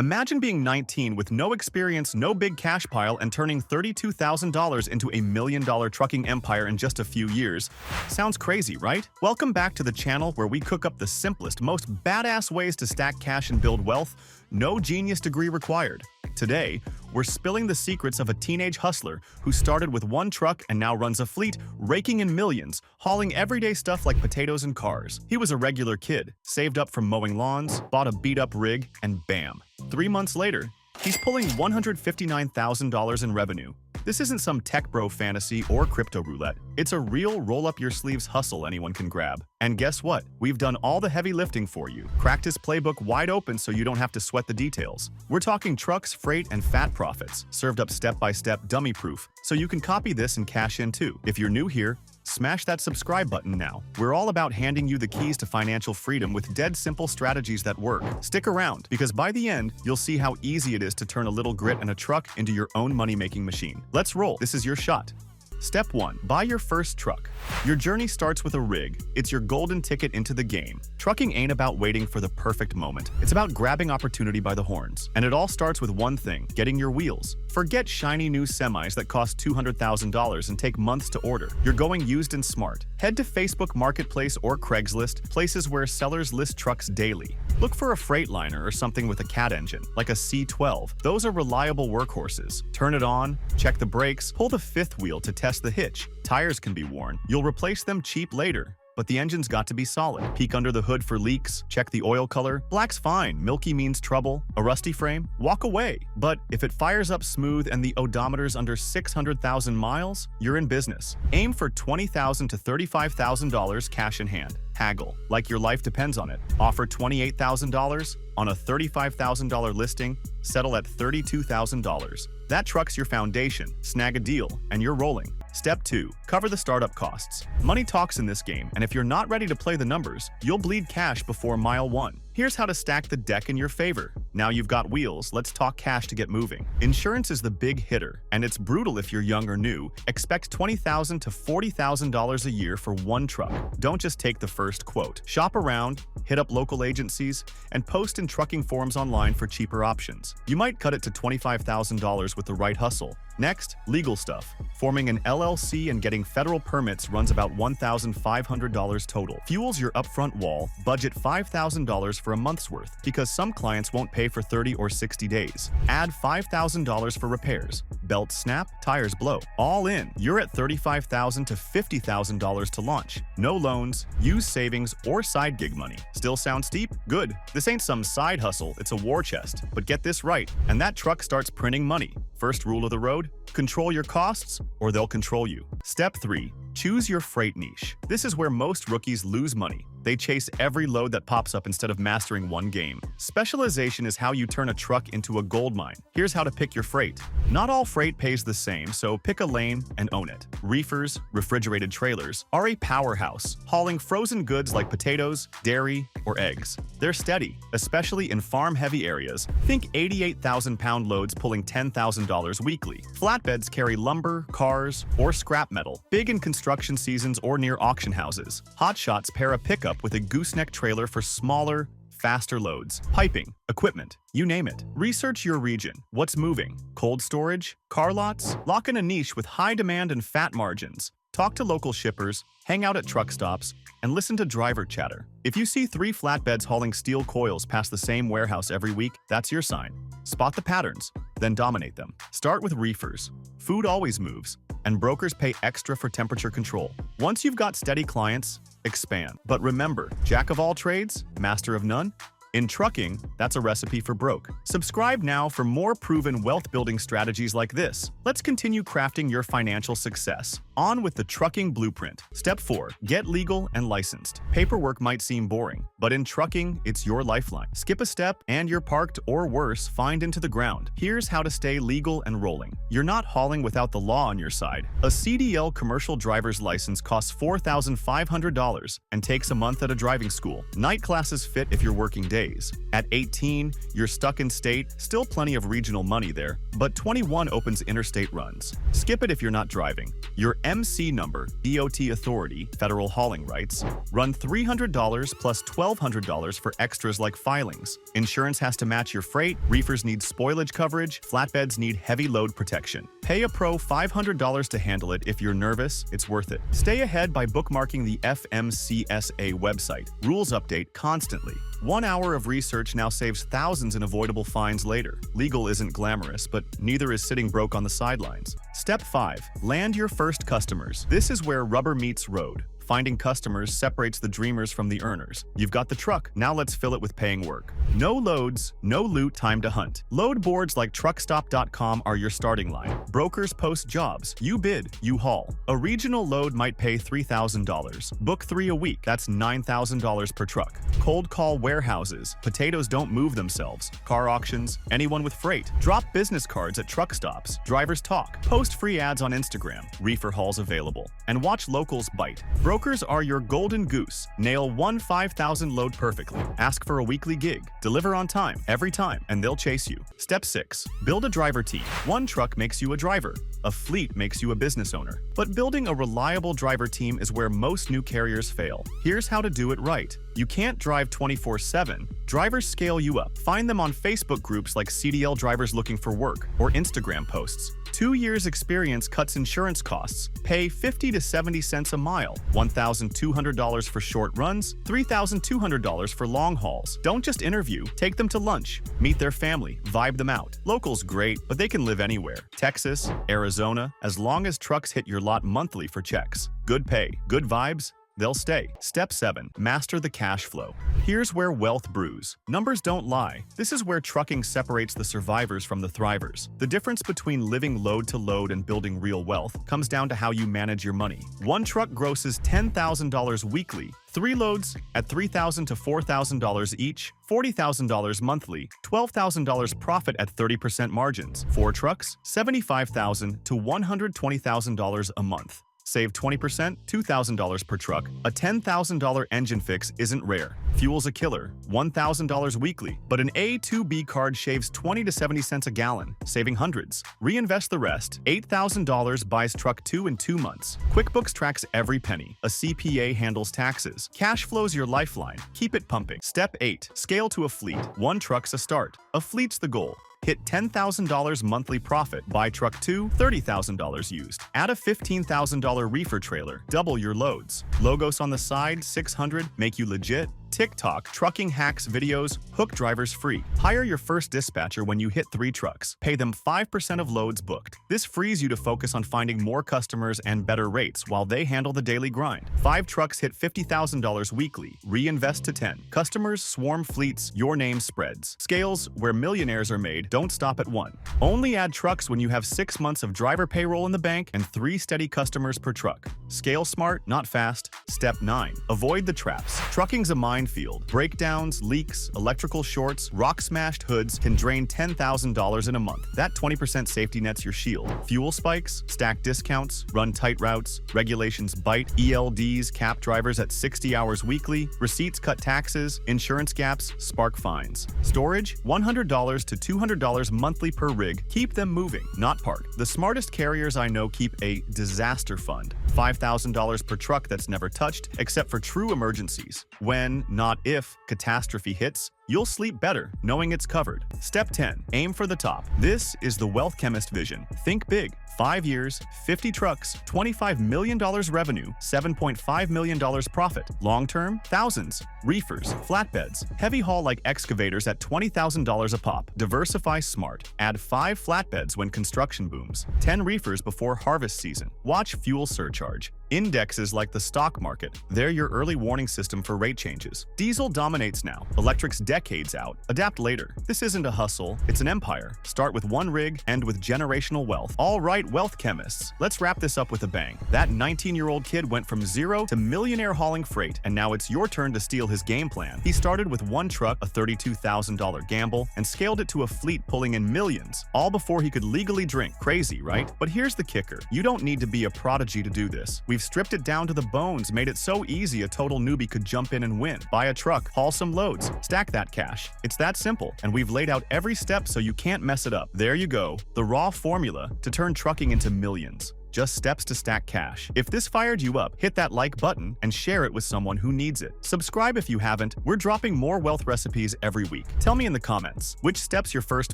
Imagine being 19 with no experience, no big cash pile, and turning $32,000 into a $1 million trucking empire in just a few years. Sounds crazy, right? Welcome back to the channel where we cook up the simplest, most badass ways to stack cash and build wealth. No genius degree required. Today, we're spilling the secrets of a teenage hustler who started with one truck and now runs a fleet, raking in millions, hauling everyday stuff like potatoes and cars. He was a regular kid, saved up from mowing lawns, bought a beat-up rig, and bam. 3 months later, he's pulling $159,000 in revenue. This isn't some tech bro fantasy or crypto roulette. It's a real roll-up-your-sleeves hustle anyone can grab. And guess what? We've done all the heavy lifting for you. Cracked his playbook wide open so you don't have to sweat the details. We're talking trucks, freight, and fat profits, served up step-by-step dummy-proof, so you can copy this and cash in too. If you're new here, smash that subscribe button now. We're all about handing you the keys to financial freedom with dead simple strategies that work. Stick around, because by the end, you'll see how easy it is to turn a little grit and a truck into your own money-making machine. Let's roll. This is your shot. Step 1. Buy your first truck. Your journey starts with a rig. It's your golden ticket into the game. Trucking ain't about waiting for the perfect moment. It's about grabbing opportunity by the horns. And it all starts with one thing: getting your wheels. Forget shiny new semis that cost $200,000 and take months to order. You're going used and smart. Head to Facebook Marketplace or Craigslist, places where sellers list trucks daily. Look for a Freightliner or something with a cat engine, like a C12. Those are reliable workhorses. Turn it on, check the brakes, pull the fifth wheel to test the hitch. Tires can be worn. You'll replace them cheap later. But the engine's got to be solid. Peek under the hood for leaks, check the oil color. Black's fine, milky means trouble. A rusty frame? Walk away. But if it fires up smooth and the odometer's under 600,000 miles, you're in business. Aim for $20,000 to $35,000 cash in hand. Haggle, like your life depends on it. Offer $28,000 on a $35,000 listing, settle at $32,000. That truck's your foundation. Snag a deal, and you're rolling. Step 2. Cover the startup costs. Money talks in this game, and if you're not ready to play the numbers, you'll bleed cash before mile 1. Here's how to stack the deck in your favor. Now you've got wheels, let's talk cash to get moving. Insurance is the big hitter, and it's brutal if you're young or new. Expect $20,000 to $40,000 a year for one truck. Don't just take the first quote. Shop around, hit up local agencies, and post in trucking forums online for cheaper options. You might cut it to $25,000 with the right hustle. Next, legal stuff. Forming an LLC and getting federal permits runs about $1,500 total. Fuels your upfront wall, budget $5,000 for a month's worth, because some clients won't pay for 30 or 60 days. Add $5,000 for repairs. Belts snap, tires blow. All in, you're at $35,000 to $50,000 to launch. No loans, use savings, or side gig money. Still sound steep? Good. This ain't some side hustle, it's a war chest. But get this right, and that truck starts printing money. First rule of the road: control your costs, or they'll control you. Step 3. Choose your freight niche. This is where most rookies lose money. They chase every load that pops up instead of mastering one game. Specialization is how you turn a truck into a gold mine. Here's how to pick your freight. Not all freight pays the same, so pick a lane and own it. Reefers, refrigerated trailers, are a powerhouse, hauling frozen goods like potatoes, dairy, or eggs. They're steady, especially in farm-heavy areas. Think 88,000-pound loads pulling $10,000 weekly. Flatbeds carry lumber, cars, or scrap metal, big in construction seasons or near auction houses. Hotshots pair a pickup with a gooseneck trailer for smaller, faster loads. Piping, equipment, you name it. Research your region. What's moving? Cold storage? Car lots? Lock in a niche with high demand and fat margins. Talk to local shippers, hang out at truck stops, and listen to driver chatter. If you see 3 flatbeds hauling steel coils past the same warehouse every week, that's your sign. Spot the patterns, then dominate them. Start with reefers. Food always moves, and brokers pay extra for temperature control. Once you've got steady clients, expand. But remember, jack of all trades, master of none? In trucking, that's a recipe for broke. Subscribe now for more proven wealth-building strategies like this. Let's continue crafting your financial success. On with the trucking blueprint. Step 4. Get legal and licensed. Paperwork might seem boring, but in trucking, it's your lifeline. Skip a step and you're parked, or worse, fined into the ground. Here's how to stay legal and rolling. You're not hauling without the law on your side. A CDL commercial driver's license costs $4,500 and takes a month at a driving school. Night classes fit if you're working days. days. At 18, you're stuck in state, still plenty of regional money there, but 21 opens interstate runs. Skip it if you're not driving. Your MC number, DOT authority, federal hauling rights, run $300 plus $1,200 for extras like filings. Insurance has to match your freight, reefers need spoilage coverage, flatbeds need heavy load protection. Pay a pro $500 to handle it. If you're nervous, it's worth it. Stay ahead by bookmarking the FMCSA website. Rules update constantly. 1 hour of research now saves thousands in avoidable fines later. Legal isn't glamorous, but neither is sitting broke on the sidelines. Step 5. Land your first customers. This is where rubber meets road. Finding customers separates the dreamers from the earners. You've got the truck, now let's fill it with paying work. No loads, no loot, time to hunt. Load boards like truckstop.com are your starting line. Brokers post jobs. You bid, you haul. A regional load might pay $3,000. Book 3 a week, that's $9,000 per truck. Cold call warehouses. Potatoes don't move themselves. Car auctions, anyone with freight. Drop business cards at truck stops. Drivers talk. Post free ads on Instagram. Reefer hauls available. And watch locals bite. Brokers are your golden goose. Nail one 5,000 load perfectly. Ask for a weekly gig. Deliver on time, every time, and they'll chase you. Step 6. Build a driver team. One truck makes you a driver. A fleet makes you a business owner. But building a reliable driver team is where most new carriers fail. Here's how to do it right. You can't drive 24/7. Drivers scale you up. Find them on Facebook groups like CDL Drivers Looking for Work or Instagram posts. 2 years experience cuts insurance costs. Pay 50 to 70 cents a mile. $1,200 for short runs, $3,200 for long hauls. Don't just interview, take them to lunch. Meet their family, vibe them out. Locals great, but they can live anywhere. Texas, Arizona, as long as trucks hit your lot monthly for checks. Good pay, good vibes, they'll stay. Step 7. Master the cash flow. Here's where wealth brews. Numbers don't lie. This is where trucking separates the survivors from the thrivers. The difference between living load to load and building real wealth comes down to how you manage your money. One truck grosses $10,000 weekly. 3 loads at $3,000 to $4,000 each, $40,000 monthly, $12,000 profit at 30% margins. 4 trucks, $75,000 to $120,000 a month. Save 20%, $2,000 per truck. A $10,000 engine fix isn't rare. Fuel's a killer, $1,000 weekly, but an A2B card shaves 20 to 70 cents a gallon, saving hundreds. Reinvest the rest. $8,000 buys truck 2 in 2 months. QuickBooks tracks every penny. A CPA handles taxes. Cash flow's your lifeline. Keep it pumping. Step 8. Scale to a fleet. 1 truck's a start. A fleet's the goal. Hit $10,000 monthly profit. Buy truck 2, $30,000 used. Add a $15,000 reefer trailer. Double your loads. Logos on the side, 600, make you legit. TikTok, trucking hacks videos, hook drivers free. Hire your first dispatcher when you hit 3 trucks. Pay them 5% of loads booked. This frees you to focus on finding more customers and better rates while they handle the daily grind. 5 trucks hit $50,000 weekly. Reinvest to 10. Customers, swarm fleets, your name spreads. Scales, where millionaires are made, don't stop at 1. Only add trucks when you have 6 months of driver payroll in the bank and 3 steady customers per truck. Scale smart, not fast. Step 9. Avoid the traps. Trucking's a minefield. Breakdowns, leaks, electrical shorts, rock-smashed hoods can drain $10,000 in a month. That 20% safety net's your shield. Fuel spikes, stack discounts, run tight routes, regulations bite, ELDs cap drivers at 60 hours weekly, receipts cut taxes, insurance gaps, spark fines. Storage, $100 to $200 monthly per rig. Keep them moving, not parked. The smartest carriers I know keep a disaster fund. $5,000 per truck that's never touched, except for true emergencies. When, not if, catastrophe hits, you'll sleep better knowing it's covered. Step 10. Aim for the top. This is the Wealth Chemist vision. Think big. 5 years, 50 trucks, $25 million revenue, $7.5 million profit. Long term, thousands. Reefers, flatbeds, heavy haul like excavators at $20,000 a pop. Diversify smart. Add 5 flatbeds when construction booms. 10 reefers before harvest season. Watch fuel surcharge. Indexes like the stock market, they're your early warning system for rate changes. Diesel dominates now. Electric's decades out. Adapt later. This isn't a hustle, it's an empire. Start with 1 rig, end with generational wealth. All right, wealth chemists, let's wrap this up with a bang. That 19-year-old kid went from zero to millionaire hauling freight, and now it's your turn to steal his game plan. He started with 1 truck, a $32,000 gamble, and scaled it to a fleet pulling in millions, all before he could legally drink. Crazy, right? But here's the kicker. You don't need to be a prodigy to do this. We've stripped it down to the bones, made it so easy a total newbie could jump in and win. Buy a truck, haul some loads, stack that stack cash. It's that simple, and we've laid out every step so you can't mess it up. There you go, the raw formula to turn trucking into millions. Just steps to stack cash. If this fired you up, hit that like button and share it with someone who needs it. Subscribe if you haven't. We're dropping more wealth recipes every week. Tell me in the comments, which step's your first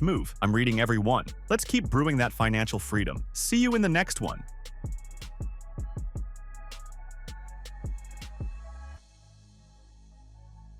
move? I'm reading every one. Let's keep brewing that financial freedom. See you in the next one.